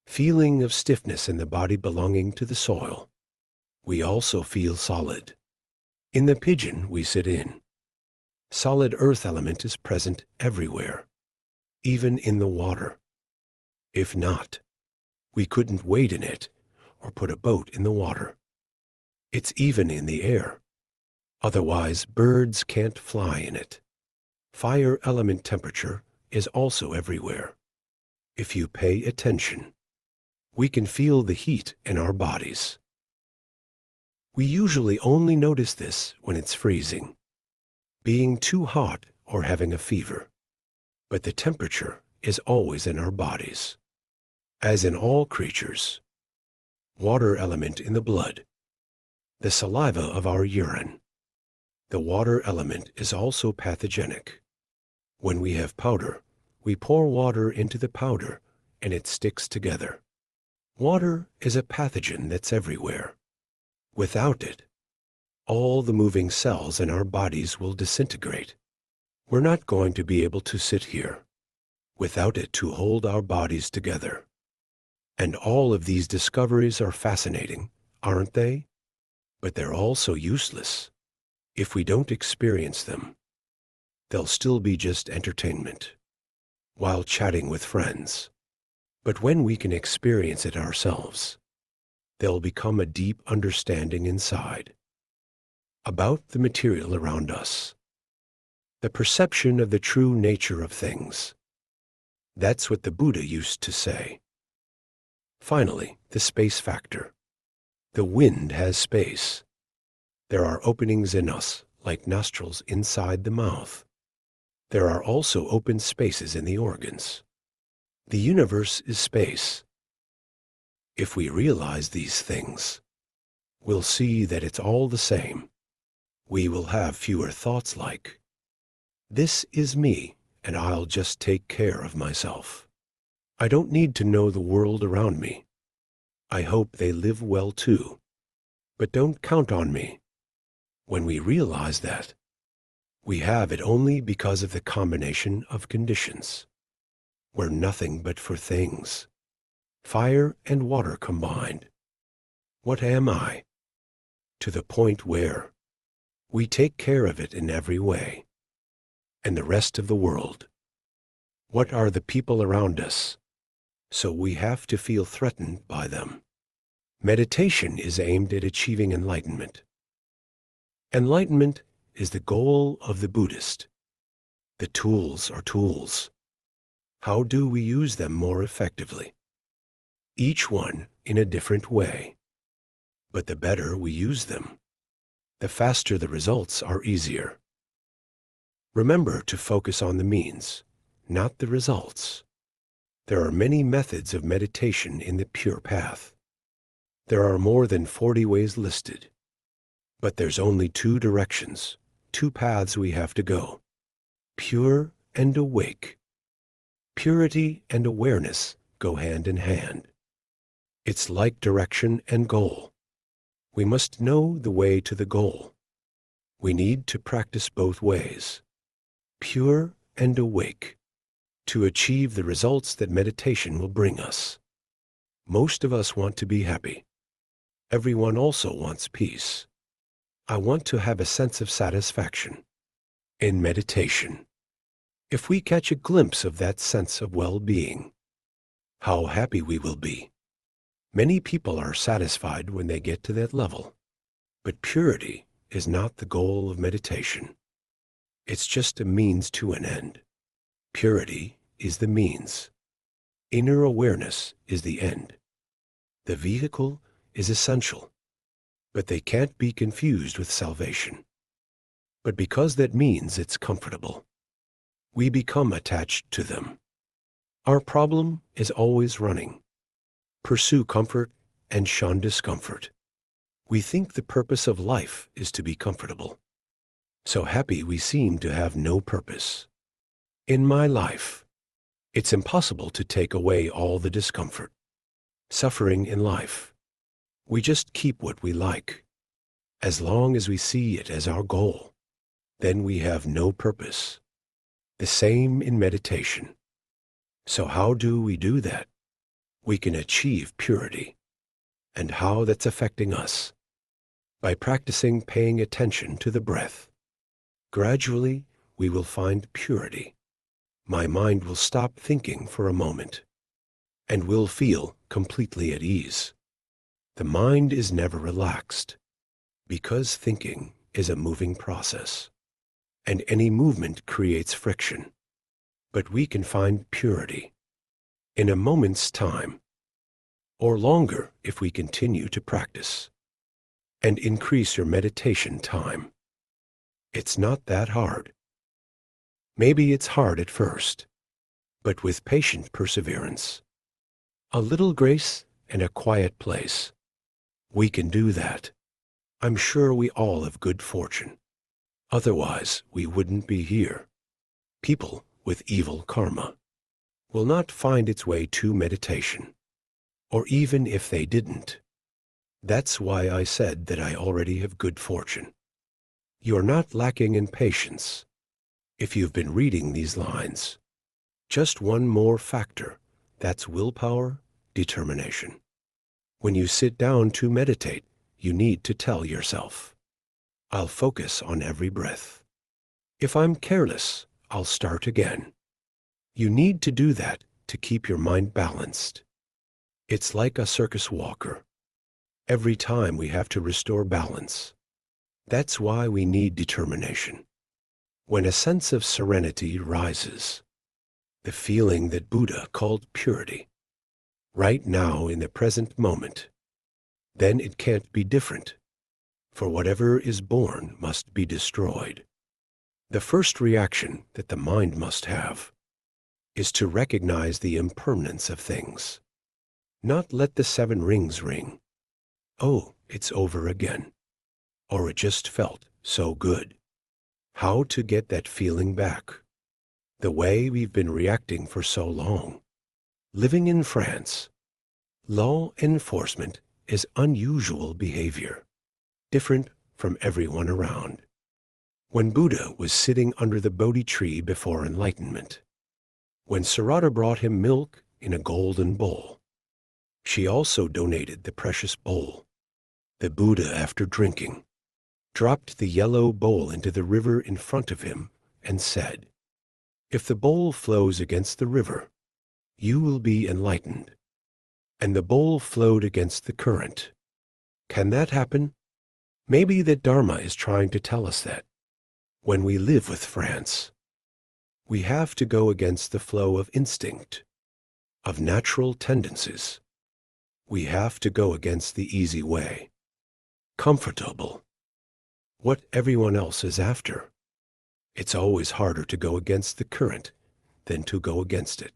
Feeling of stiffness in the body belonging to the soil. We also feel solid. In the pigeon we sit in. Solid earth element is present everywhere, even in the water. If not, we couldn't wade in it or put a boat in the water. It's even in the air. Otherwise, birds can't fly in it. Fire element temperature is also everywhere. If you pay attention, we can feel the heat in our bodies. We usually only notice this when it's freezing, being too hot or having a fever. But the temperature is always in our bodies. As in all creatures. Water element in the blood. The saliva of our urine. The water element is also pathogenic. When we have powder, we pour water into the powder and it sticks together. Water is a pathogen that's everywhere. Without it, all the moving cells in our bodies will disintegrate. We're not going to be able to sit here without it to hold our bodies together. And all of these discoveries are fascinating, aren't they? But they're also useless. If we don't experience them, they'll still be just entertainment while chatting with friends. But when we can experience it ourselves, they'll become a deep understanding inside about the material around us, the perception of the true nature of things. That's what the Buddha used to say. Finally, the space factor. The wind has space. There are openings in us, like nostrils inside the mouth. There are also open spaces in the organs. The universe is space. If we realize these things, we'll see that it's all the same. We will have fewer thoughts like, this is me, and I'll just take care of myself. I don't need to know the world around me. I hope they live well too. but don't count on me. When we realize that, we have it only because of the combination of conditions. We're nothing but for things, fire and water combined. What am I? To the point where we take care of it in every way. And the rest of the world. What are the people around us? So we have to feel threatened by them. Meditation is aimed at achieving enlightenment. Enlightenment is the goal of the Buddhist. The tools are tools. How do we use them more effectively? Each one in a different way. But the better we use them, the faster the results are easier. Remember to focus on the means, not the results. There are many methods of meditation in the pure path. There are more than 40 ways listed. But there's only 2 directions, 2 paths we have to go. Pure and awake. Purity and awareness go hand in hand. It's like direction and goal. We must know the way to the goal. We need to practice both ways, pure and awake, to achieve the results that meditation will bring us. Most of us want to be happy. Everyone also wants peace. I want to have a sense of satisfaction in meditation. If we catch a glimpse of that sense of well-being, how happy we will be. Many people are satisfied when they get to that level. But purity is not the goal of meditation. It's just a means to an end. Purity is the means. Inner awareness is the end. The vehicle is essential, but they can't be confused with salvation. But because that means it's comfortable, we become attached to them. Our problem is always running. Pursue comfort and shun discomfort. We think the purpose of life is to be comfortable. So happy we seem to have no purpose. In my life, it's impossible to take away all the discomfort, suffering in life. We just keep what we like. As long as we see it as our goal, then we have no purpose. The same in meditation. So how do we do that? We can achieve purity. And how that's affecting us? By practicing paying attention to the breath. Gradually, we will find purity. My mind will stop thinking for a moment and will feel completely at ease. The mind is never relaxed because thinking is a moving process, and any movement creates friction. But we can find purity in a moment's time, or longer if we continue to practice and increase your meditation time. It's not that hard. Maybe it's hard at first, but with patient perseverance, a little grace and a quiet place, we can do that. I'm sure we all have good fortune. Otherwise, we wouldn't be here. People with evil karma will not find its way to meditation, or even if they didn't. That's why I said that I already have good fortune. You're not lacking in patience if you've been reading these lines. Just one more factor, that's willpower, determination. When you sit down to meditate, you need to tell yourself, I'll focus on every breath. If I'm careless, I'll start again. You need to do that to keep your mind balanced. It's like a circus walker. Every time we have to restore balance. That's why we need determination. When a sense of serenity rises, the feeling that Buddha called purity, right now in the present moment, then it can't be different, for whatever is born must be destroyed. The first reaction that the mind must have is to recognize the impermanence of things, not let the 7 rings ring. Oh, it's over again. Or it just felt so good. How to get that feeling back? The way we've been reacting for so long. Living in France, law enforcement is unusual behavior. different from everyone around. When Buddha was sitting under the Bodhi tree before enlightenment, when Sarada brought him milk in a golden bowl, she also donated the precious bowl. The Buddha, after drinking, dropped the yellow bowl into the river in front of him and said, "If the bowl flows against the river, you will be enlightened." And the bowl flowed against the current. Can that happen? Maybe the Dharma is trying to tell us that when we live with France, we have to go against the flow of instinct, of natural tendencies. We have to go against the easy way, comfortable, what everyone else is after. It's always harder to go against the current than to go against it.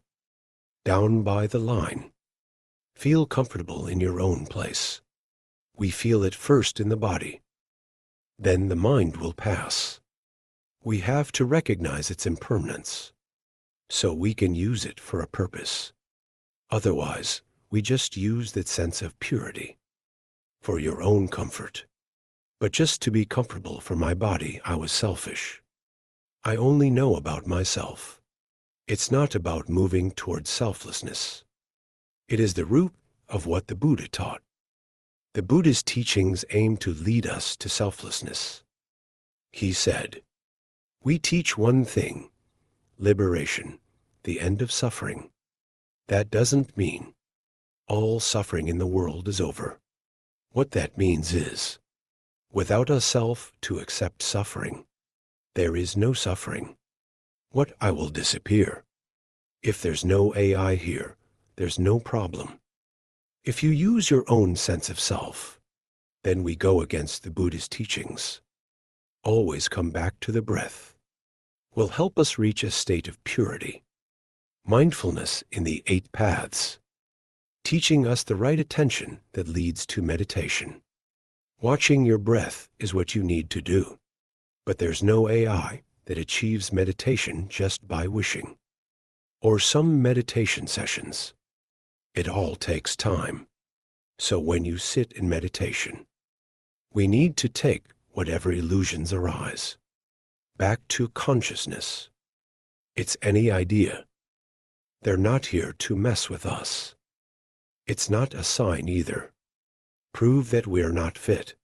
Down by the line. Feel comfortable in your own place. We feel it first in the body. Then the mind will pass. We have to recognize its impermanence, so we can use it for a purpose. Otherwise, we just use that sense of purity for your own comfort. But just to be comfortable for my body, I was selfish. I only know about myself. It's not about moving towards selflessness. It is the root of what the Buddha taught. The Buddha's teachings aim to lead us to selflessness. He said, "We teach one thing, liberation, the end of suffering. That doesn't mean all suffering in the world is over. What that means is, without a self to accept suffering, there is no suffering. What I will disappear. If there's no AI here, there's no problem. If you use your own sense of self, then we go against the Buddhist teachings. Always come back to the breath. Will help us reach a state of purity. Mindfulness in the 8 paths, teaching us the right attention that leads to meditation. Watching your breath is what you need to do, but there's no AI that achieves meditation just by wishing, or some meditation sessions. It all takes time. So when you sit in meditation, we need to take whatever illusions arise back to consciousness. It's any idea. They're not here to mess with us. It's not a sign either. Prove that we're not fit.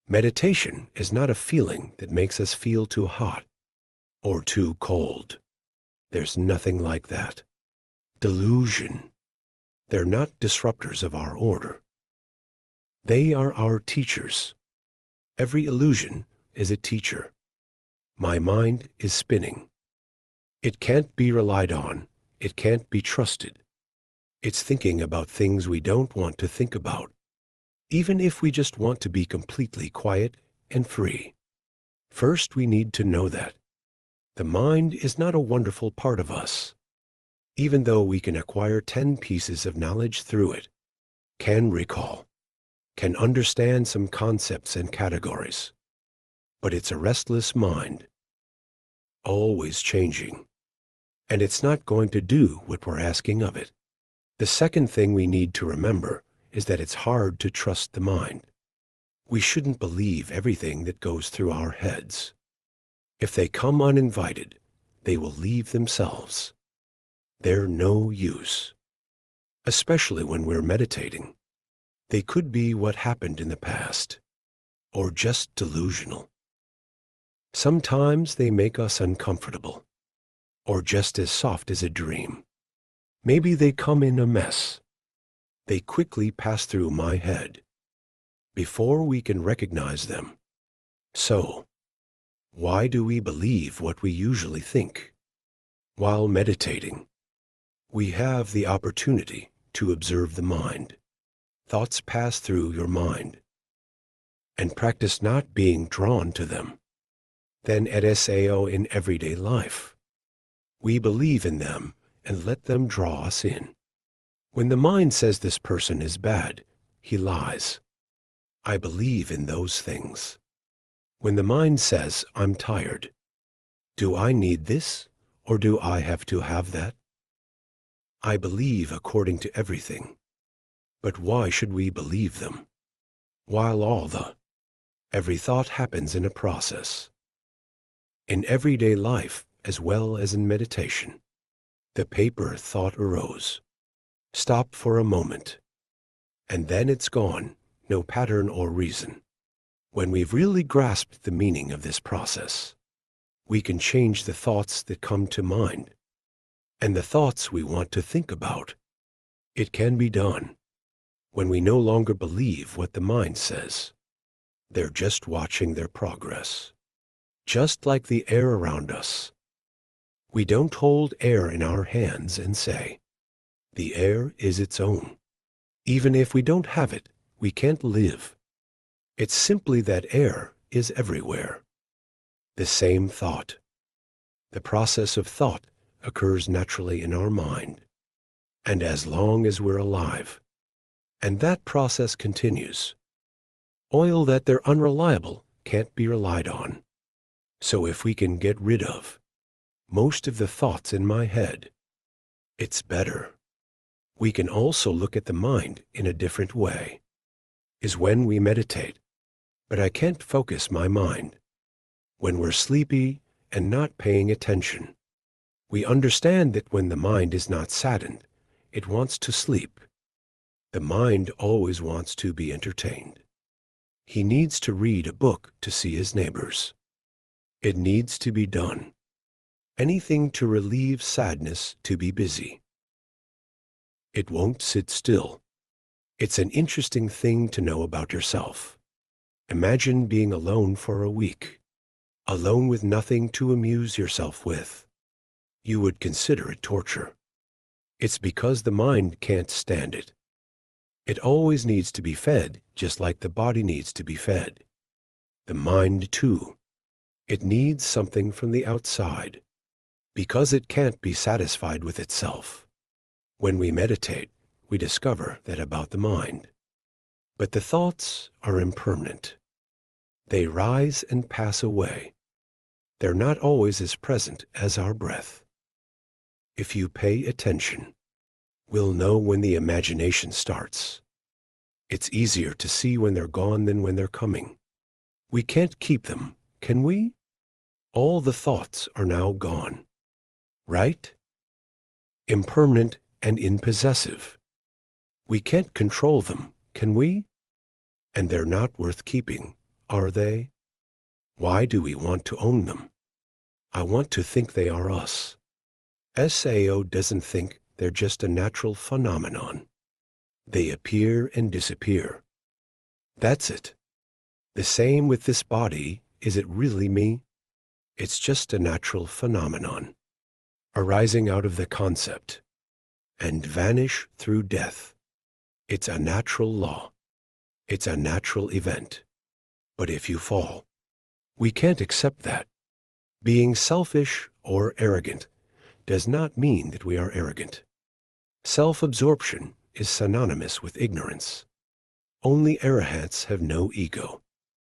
Meditation is not a feeling that makes us feel too hot or too cold. There's nothing like that. Delusion. They're not disruptors of our order. They are our teachers. Every illusion is a teacher. My mind is spinning. It can't be relied on. It can't be trusted. It's thinking about things we don't want to think about, even if we just want to be completely quiet and free. First, we need to know that the mind is not a wonderful part of us. Even though we can acquire 10 pieces of knowledge through it, can recall, can understand some concepts and categories, but it's a restless mind, always changing, and it's not going to do what we're asking of it. The second thing we need to remember is that it's hard to trust the mind. We shouldn't believe everything that goes through our heads. If they come uninvited, they will leave themselves. They're no use, especially when we're meditating. They could be what happened in the past, or just delusional. Sometimes they make us uncomfortable, or just as soft as a dream. Maybe they come in a mess. They quickly pass through my head before we can recognize them. So, why do we believe what we usually think? While meditating, we have the opportunity to observe the mind. Thoughts pass through your mind, and practice not being drawn to them. Then SAO in everyday life. We believe in them and let them draw us in. When the mind says this person is bad, he lies. I believe in those things. When the mind says, I'm tired, do I need this or do I have to have that? I believe according to everything. But why should we believe them? While all the Every thought happens in a process. In everyday life, as well as in meditation, the paper thought arose. Stop for a moment, and then it's gone, no pattern or reason. When we've really grasped the meaning of this process, we can change the thoughts that come to mind and the thoughts we want to think about. It can be done when we no longer believe what the mind says. They're just watching their progress, just like the air around us. We don't hold air in our hands and say, the air is its own. Even if we don't have it, we can't live. It's simply that air is everywhere. The same thought. The process of thought occurs naturally in our mind, and as long as we're alive. And that process continues. Oil that they're unreliable can't be relied on. So if we can get rid of most of the thoughts in my head, it's better. We can also look at the mind in a different way. Is when we meditate, but I can't focus my mind. When we're sleepy and not paying attention, we understand that when the mind is not saddened, it wants to sleep. The mind always wants to be entertained. He needs to read a book to see his neighbors. It needs to be done. Anything to relieve sadness, to be busy. It won't sit still. It's an interesting thing to know about yourself. Imagine being alone for a week, alone with nothing to amuse yourself with. You would consider it torture. It's because the mind can't stand it. It always needs to be fed, just like the body needs to be fed. The mind, too. It needs something from the outside, because it can't be satisfied with itself. When we meditate, we discover that about the mind. But the thoughts are impermanent. They rise and pass away. They're not always as present as our breath. If you pay attention, we'll know when the imagination starts. It's easier to see when they're gone than when they're coming. We can't keep them, can we? All the thoughts are now gone, right? Impermanent and impossessive. We can't control them, can we? And they're not worth keeping, are they? Why do we want to own them? I want to think they are us. SAO doesn't think they're just a natural phenomenon. They appear and disappear. That's it. The same with this body. Is it really me? It's just a natural phenomenon, arising out of the concept, and vanish through death. It's a natural law. It's a natural event. But if you fall, we can't accept that. Being selfish or arrogant does not mean that we are arrogant. Self-absorption is synonymous with ignorance. Only arahants have no ego.